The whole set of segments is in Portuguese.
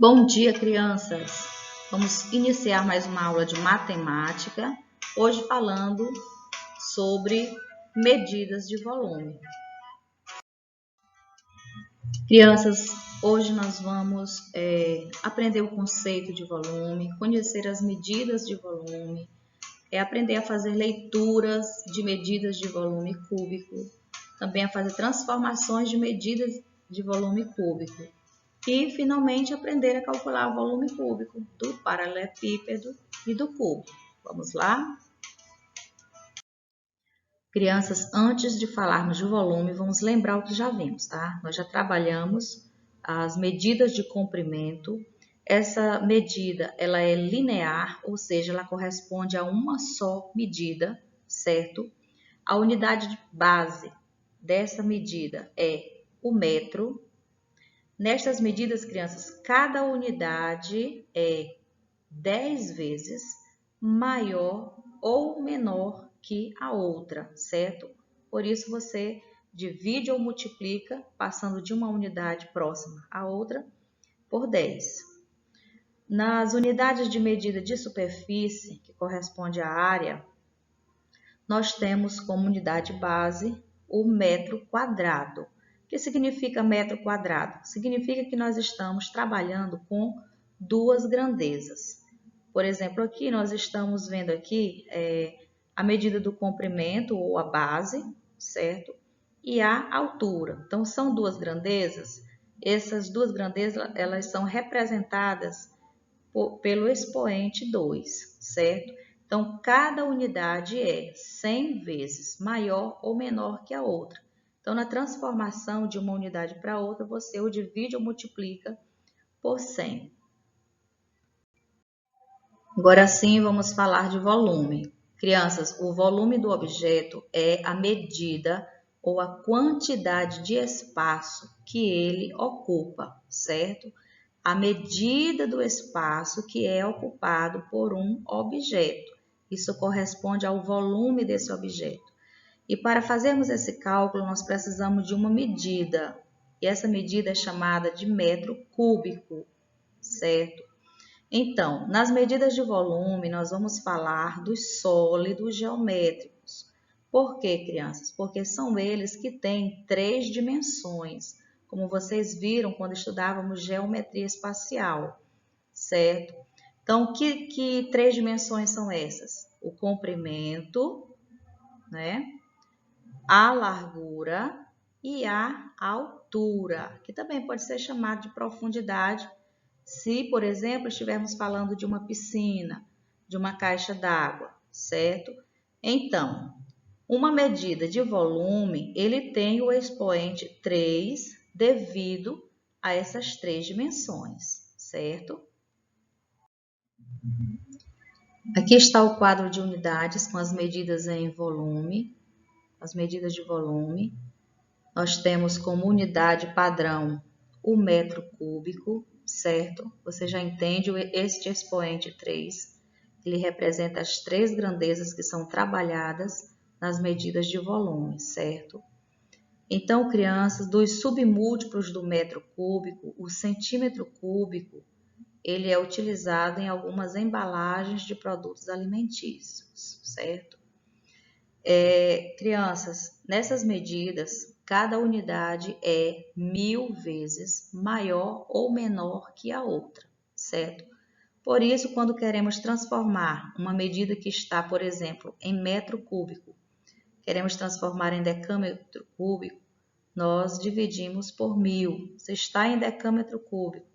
Bom dia, crianças! Vamos iniciar mais uma aula de matemática, hoje falando sobre medidas de volume. Crianças, hoje nós vamos aprender o conceito de volume, conhecer as medidas de volume, aprender a fazer leituras de medidas de volume cúbico, também a fazer transformações de medidas de volume cúbico. E, finalmente, aprender a calcular o volume cúbico do paralelepípedo e do cubo. Vamos lá? Crianças, antes de falarmos de volume, vamos lembrar o que já vimos, tá? Nós já trabalhamos as medidas de comprimento. Essa medida, ela é linear, ou seja, ela corresponde a uma só medida, certo? A unidade de base dessa medida é o metro. Nestas medidas, crianças, cada unidade é 10 vezes maior ou menor que a outra, certo? Por isso, você divide ou multiplica, passando de uma unidade próxima à outra, por 10. Nas unidades de medida de superfície, que corresponde à área, nós temos como unidade base o metro quadrado. O que significa metro quadrado? Significa que nós estamos trabalhando com duas grandezas. Por exemplo, aqui nós estamos vendo aqui a medida do comprimento ou a base, certo? E a altura. Então, são duas grandezas. Essas duas grandezas, elas são representadas pelo expoente 2, certo? Então, cada unidade é 100 vezes maior ou menor que a outra. Então, na transformação de uma unidade para outra, você o divide ou multiplica por 100. Agora sim, vamos falar de volume. Crianças, o volume do objeto é a medida ou a quantidade de espaço que ele ocupa, certo? A medida do espaço que é ocupado por um objeto. Isso corresponde ao volume desse objeto. E para fazermos esse cálculo, nós precisamos de uma medida. E essa medida é chamada de metro cúbico, certo? Então, nas medidas de volume, nós vamos falar dos sólidos geométricos. Por quê, crianças? Porque são eles que têm 3 dimensões, como vocês viram quando estudávamos geometria espacial, certo? Então, que 3 dimensões são essas? O comprimento, né? A largura e a altura, que também pode ser chamado de profundidade, se, por exemplo, estivermos falando de uma piscina, de uma caixa d'água, certo? Então, uma medida de volume, ele tem o expoente 3 devido a essas 3 dimensões, certo? Aqui está o quadro de unidades com as medidas em volume, as medidas de volume. Nós temos como unidade padrão o metro cúbico, certo? Você já entende este expoente 3, ele representa as 3 grandezas que são trabalhadas nas medidas de volume, certo? Então, crianças, dos submúltiplos do metro cúbico, o centímetro cúbico, ele é utilizado em algumas embalagens de produtos alimentícios, certo? Crianças, nessas medidas, cada unidade é 1000 vezes maior ou menor que a outra, certo? Por isso, quando queremos transformar uma medida que está, por exemplo, em metro cúbico, queremos transformar em decâmetro cúbico, nós dividimos por 1000. Se está em decâmetro cúbico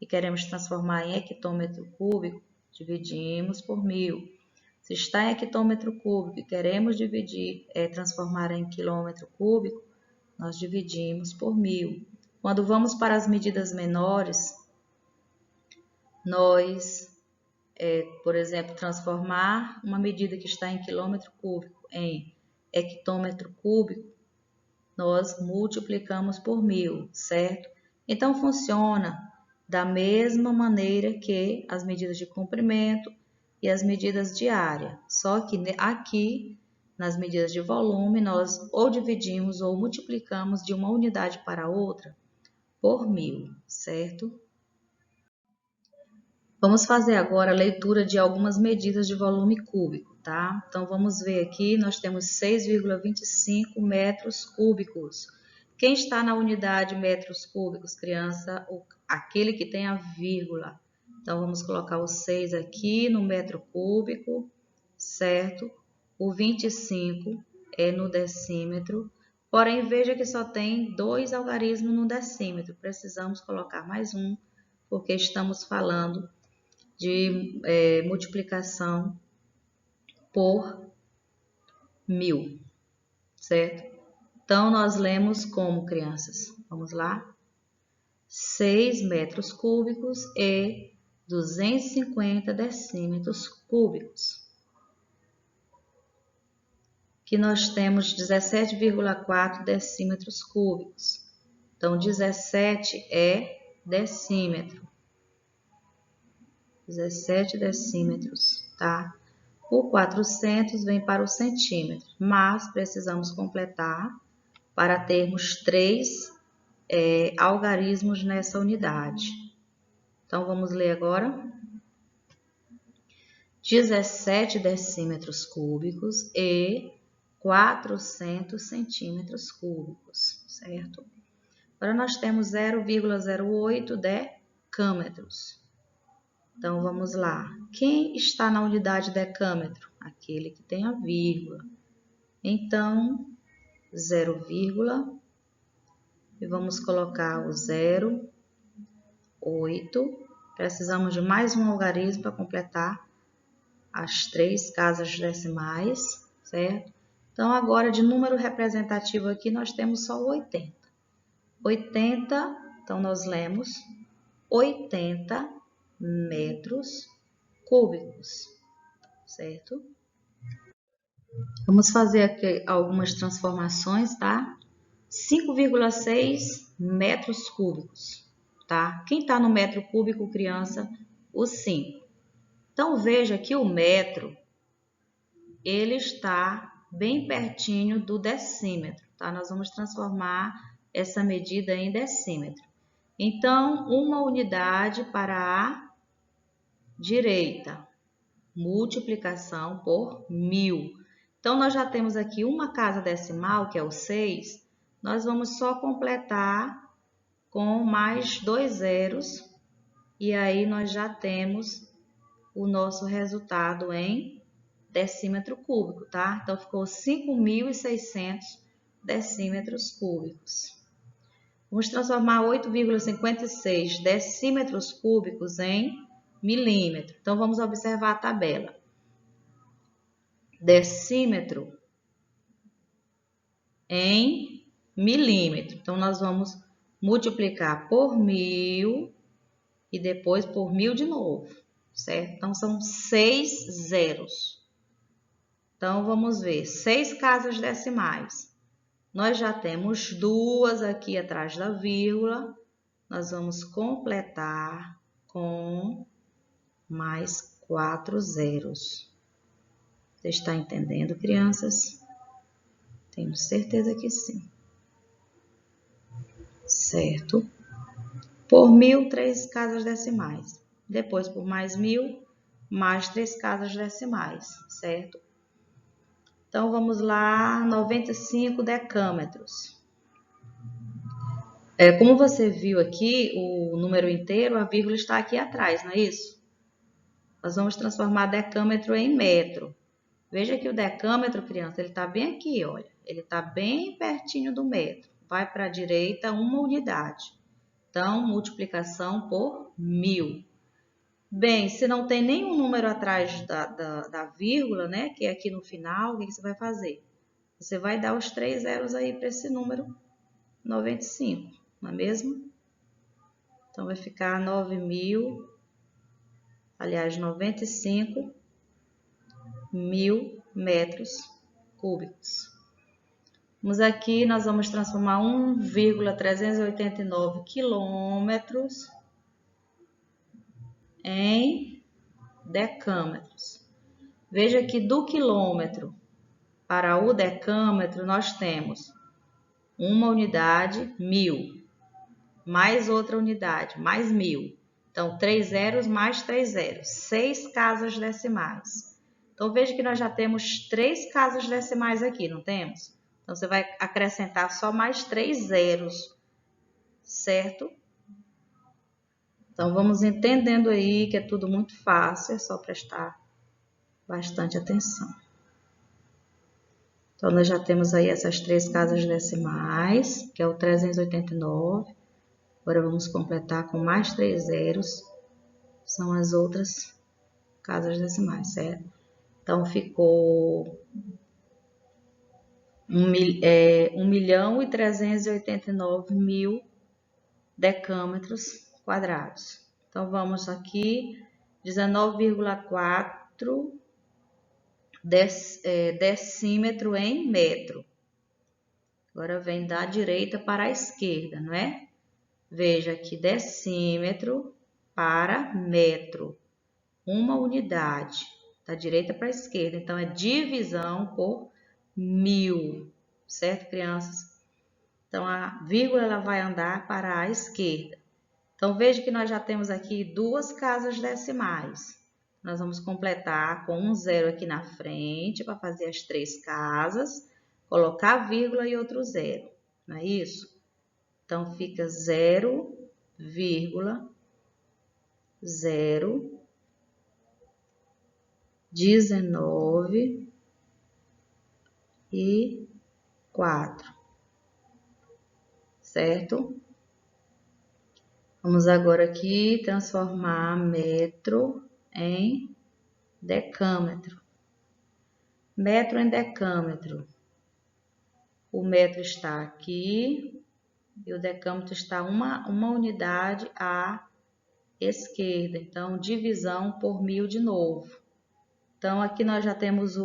e queremos transformar em hectômetro cúbico, dividimos por 1000. Se está em hectômetro cúbico e queremos transformar em quilômetro cúbico, nós dividimos por 1000. Quando vamos para as medidas menores, nós, por exemplo, transformar uma medida que está em quilômetro cúbico em hectômetro cúbico, nós multiplicamos por 1000, certo? Então, funciona da mesma maneira que as medidas de comprimento e as medidas de área. Só que aqui nas medidas de volume, nós ou dividimos ou multiplicamos de uma unidade para outra por 1000, certo? Vamos fazer agora a leitura de algumas medidas de volume cúbico, tá? Então, vamos ver aqui, nós temos 6,25 metros cúbicos. Quem está na unidade metros cúbicos, criança? Aquele que tem a vírgula. Então, vamos colocar o 6 aqui no metro cúbico, certo? O 25 é no decímetro. Porém, veja que só tem 2 algarismos no decímetro. Precisamos colocar mais um, porque estamos falando de multiplicação por 1000, certo? Então, nós lemos como, crianças? Vamos lá? 6 metros cúbicos e 250 decímetros cúbicos. Que nós temos 17,4 decímetros cúbicos. Então, 17 é decímetro. 17 decímetros, tá? O 400 vem para o centímetro, mas precisamos completar para termos 3 algarismos nessa unidade. Então, vamos ler agora. 17 decímetros cúbicos e 400 centímetros cúbicos, certo? Agora, nós temos 0,08 decâmetros. Então, vamos lá. Quem está na unidade decâmetro? Aquele que tem a vírgula. Então, 0, e vamos colocar o 0,8. Precisamos de mais um algarismo para completar as 3 casas decimais, certo? Então, agora, de número representativo aqui, nós temos só o 80. 80, então, nós lemos 80 metros cúbicos, certo? Vamos fazer aqui algumas transformações, tá? 5,6 metros cúbicos, tá? Quem está no metro cúbico, criança? O 5. Então, veja que o metro, ele está bem pertinho do decímetro, tá? Nós vamos transformar essa medida em decímetro. Então, uma unidade para a direita, multiplicação por 1000. Então, nós já temos aqui uma casa decimal, que é o 6, nós vamos só completar com mais 2 zeros, e aí nós já temos o nosso resultado em decímetro cúbico, tá? Então, ficou 5.600 decímetros cúbicos. Vamos transformar 8,56 decímetros cúbicos em milímetro. Então, vamos observar a tabela. Decímetro em milímetro. Então, nós vamos multiplicar por 1000 e depois por 1000 de novo, certo? Então, são 6 zeros. Então, vamos ver. 6 casas decimais. Nós já temos 2 aqui atrás da vírgula. Nós vamos completar com mais 4 zeros. Você está entendendo, crianças? Tenho certeza que sim. Certo? Por 1000, 3 casas decimais. Depois, por mais 1000, mais 3 casas decimais, certo? Então, vamos lá, 95 decâmetros. Como você viu aqui, o número inteiro, a vírgula está aqui atrás, não é isso? Nós vamos transformar decâmetro em metro. Veja que o decâmetro, criança, ele está bem aqui, olha. Ele está bem pertinho do metro. Vai para a direita uma unidade. Então, multiplicação por 1000. Bem, se não tem nenhum número atrás da vírgula, né, que é aqui no final, o que você vai fazer? Você vai dar os 3 zeros aí para esse número 95, não é mesmo? Então, vai ficar 95 mil metros cúbicos. Vamos aqui, nós vamos transformar 1,389 quilômetros em decâmetros. Veja que do quilômetro para o decâmetro, nós temos uma unidade, 1000, mais outra unidade, mais 1000. Então, 3 zeros mais 3 zeros, 6 casas decimais. Então, veja que nós já temos 3 casas decimais aqui, não temos? Então, você vai acrescentar só mais 3 zeros, certo? Então, vamos entendendo aí que é tudo muito fácil, é só prestar bastante atenção. Então, nós já temos aí essas 3 casas decimais, que é o 389. Agora, vamos completar com mais 3 zeros, são as outras casas decimais, certo? Então, ficou 1.389.000 decâmetros quadrados. Então, vamos aqui, 19,4 decímetro em metro. Agora vem da direita para a esquerda, não é? Veja aqui, decímetro para metro. Uma unidade, da direita para a esquerda. Então, é divisão por 1000, certo, crianças? Então, a vírgula ela vai andar para a esquerda. Então, veja que nós já temos aqui 2 casas decimais. Nós vamos completar com um zero aqui na frente para fazer as 3 casas, colocar a vírgula e outro zero, não é isso? Então, fica 0,19 certo? Vamos agora aqui transformar metro em decâmetro. Metro em decâmetro. O metro está aqui e o decâmetro está uma unidade à esquerda. Então, divisão por 1000 de novo. Então, aqui nós já temos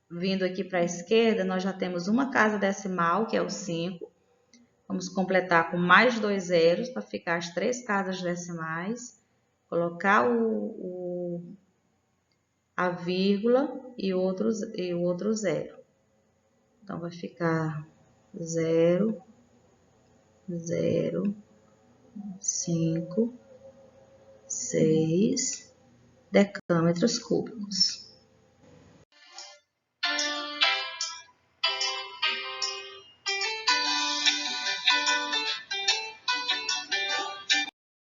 vindo aqui para a esquerda, nós já temos uma casa decimal, que é o 5. Vamos completar com mais 2 zeros para ficar as 3 casas decimais. Colocar a vírgula e o outro zero. Então, vai ficar 0, 0, 5, 6 decâmetros cúbicos.